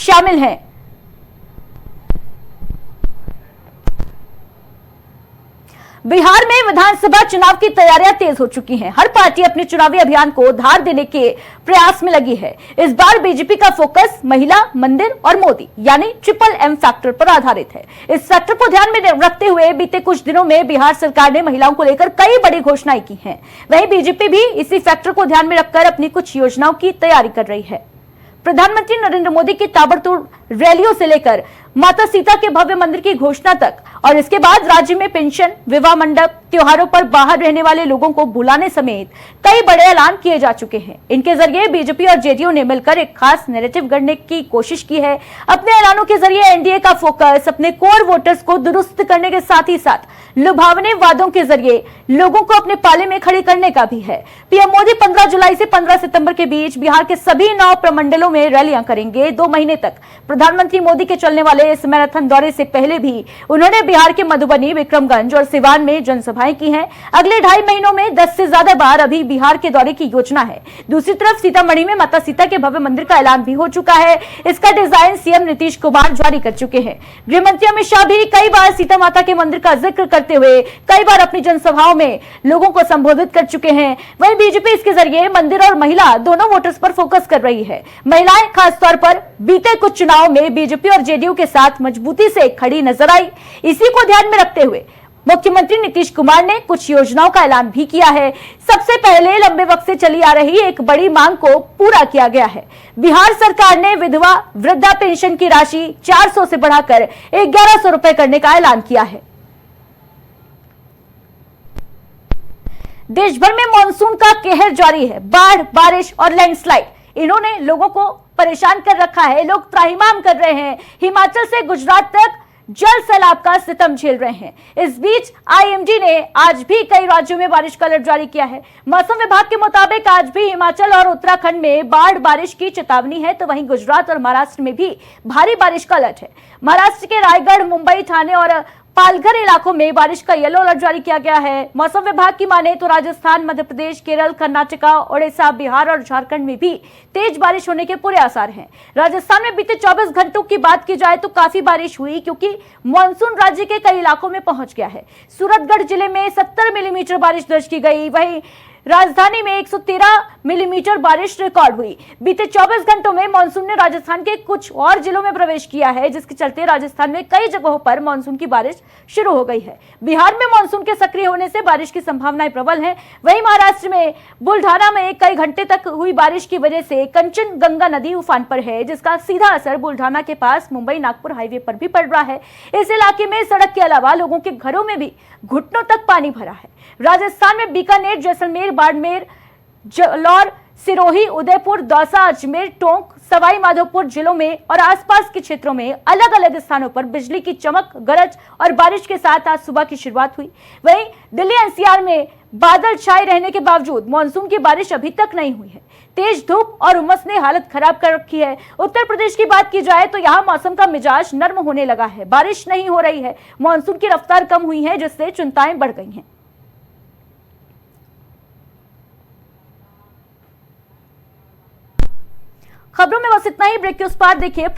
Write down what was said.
शामिल हैं। बिहार में विधानसभा चुनाव की तैयारियां तेज हो चुकी हैं। हर पार्टी अपने चुनावी अभियान को धार देने के प्रयास में लगी है। इस बार बीजेपी का फोकस महिला, मंदिर और मोदी यानी ट्रिपल एम फैक्टर पर आधारित है। इस फैक्टर को ध्यान में रखते हुए बीते कुछ दिनों में बिहार सरकार ने महिलाओं को लेकर कई बड़ी घोषणाएं की हैं। वहीं बीजेपी भी इसी फैक्टर को ध्यान में रखकर अपनी कुछ योजनाओं की तैयारी कर रही है। प्रधानमंत्री नरेंद्र मोदी की ताबड़तोड़ रैलियों से लेकर माता सीता के भव्य मंदिर की घोषणा तक और इसके बाद राज्य में पेंशन, विवाह मंडप, त्योहारों पर बाहर रहने वाले लोगों को बुलाने समेत कई बड़े ऐलान किए जा चुके हैं। इनके जरिए बीजेपी और जेडीयू ने मिलकर एक खास नैरेटिव गढ़ने की कोशिश की है। अपने ऐलानों के जरिए एनडीए का फोकस अपने कोर वोटर्स को दुरुस्त करने के साथ ही साथ लुभावने वादों के जरिए लोगों को अपने पाले में खड़ी करने का भी है। पीएम मोदी 15 जुलाई से 15 सितंबर के बीच बिहार के सभी 9 प्रमंडलों में रैलियां करेंगे। 2 महीने तक प्रधानमंत्री मोदी के चलने वाले इस मैराथन दौरे से पहले भी उन्होंने बिहार के मधुबनी, विक्रमगंज और सिवान में जनसभाएं की हैं। अगले 2.5 महीनों में 10 से ज्यादा बार अभी बिहार के दौरे की योजना है। दूसरी तरफ सीतामढ़ी में माता सीता के भव्य मंदिर का ऐलान भी हो चुका है। इसका डिजाइन सीएम नीतीश कुमार जारी कर चुके हैं। गृह मंत्री अमित शाह भी कई बार सीता माता के मंदिर का जिक्र करते हुए कई बार अपनी जनसभाओं में लोगों को संबोधित कर चुके हैं। वहीं बीजेपी इसके जरिए मंदिर और महिला दोनों वोटर्स पर फोकस कर रही है। महिलाएं खासतौर पर बीते कुछ चुनाव में बीजेपी और जेडीयू के साथ मजबूती से खड़ी नजर आई। इसी को ध्यान में रखते हुए मुख्यमंत्री नीतीश कुमार ने कुछ योजनाओं का ऐलान भी किया है। सबसे पहले लंबे वक्त से चली आ रही एक बड़ी मांग को पूरा किया गया है। बिहार सरकार ने विधवा वृद्धा पेंशन की राशि 400 से बढ़ाकर 1100 रुपए करने का ऐलान किया है। देश भर में मानसून का कहर जारी है। बाढ़, बारिश और लैंडस्लाइड इन्होंने लोगों को परेशान कर रखा है। लोग त्राहिमाम कर रहे हैं। हिमाचल से गुजरात तक जल सैलाब का सितम झेल रहे हैं। इस बीच आईएमडी ने आज भी कई राज्यों में बारिश का अलर्ट जारी किया है। मौसम विभाग के मुताबिक आज भी हिमाचल और उत्तराखंड में बाढ़ बारिश की चेतावनी है, तो वहीं गुजरात और महाराष्ट्र में भी भारी बारिश का अलर्ट है। महाराष्ट्र के रायगढ़, मुंबई, ठाणे और पालघर इलाकों में बारिश का येलो अलर्ट जारी किया गया है। मौसम विभाग की माने तो राजस्थान, मध्य प्रदेश, केरल, कर्नाटका, ओडिशा, बिहार और झारखंड में भी तेज बारिश होने के पूरे आसार हैं। राजस्थान में बीते 24 घंटों की बात की जाए तो काफी बारिश हुई, क्योंकि मानसून राज्य के कई इलाकों में पहुंच गया है। सूरतगढ़ जिले में 70 मिलीमीटर बारिश दर्ज की गई। वहीं राजधानी में 113 मिलीमीटर बारिश रिकॉर्ड हुई। बीते 24 घंटों में मानसून ने राजस्थान के कुछ और जिलों में प्रवेश किया है, जिसके चलते राजस्थान में कई जगहों पर मानसून की बारिश शुरू हो गई है। बिहार में मानसून के सक्रिय होने से बारिश की संभावनाएं प्रबल हैं। वहीं महाराष्ट्र में बुल्ढाना में कई घंटे तक हुई बारिश की वजह से कंचनगंगा नदी उफान पर है, जिसका सीधा असर बुल्ढाना के पास मुंबई नागपुर हाईवे पर भी पड़ रहा है। इस इलाके में सड़क के अलावा लोगों के घरों में भी घुटनों तक पानी भरा है। राजस्थान में बीकानेर, जैसलमेर, बाड़मेर, जालौर, सिरोही, उदयपुर, दौसा, अजमेर, टोंक, सवाई माधोपुर जिलों में और आसपास के क्षेत्रों में अलग अलग स्थानों पर बिजली की चमक, गरज और बारिश के साथ आज सुबह की शुरुआत हुई। वहीं दिल्ली एनसीआर में बादल छाए रहने के बावजूद मानसून की बारिश अभी तक नहीं हुई है। तेज धूप और उमस ने हालत खराब कर रखी है। उत्तर प्रदेश की बात की जाए तो यहाँ मौसम का मिजाज नर्म होने लगा है। बारिश नहीं हो रही है, मानसून की रफ्तार कम हुई है, जिससे चिंताएं बढ़ गई हैं। खबरों में बस इतना ही। ब्रेक के उस पार देखिए।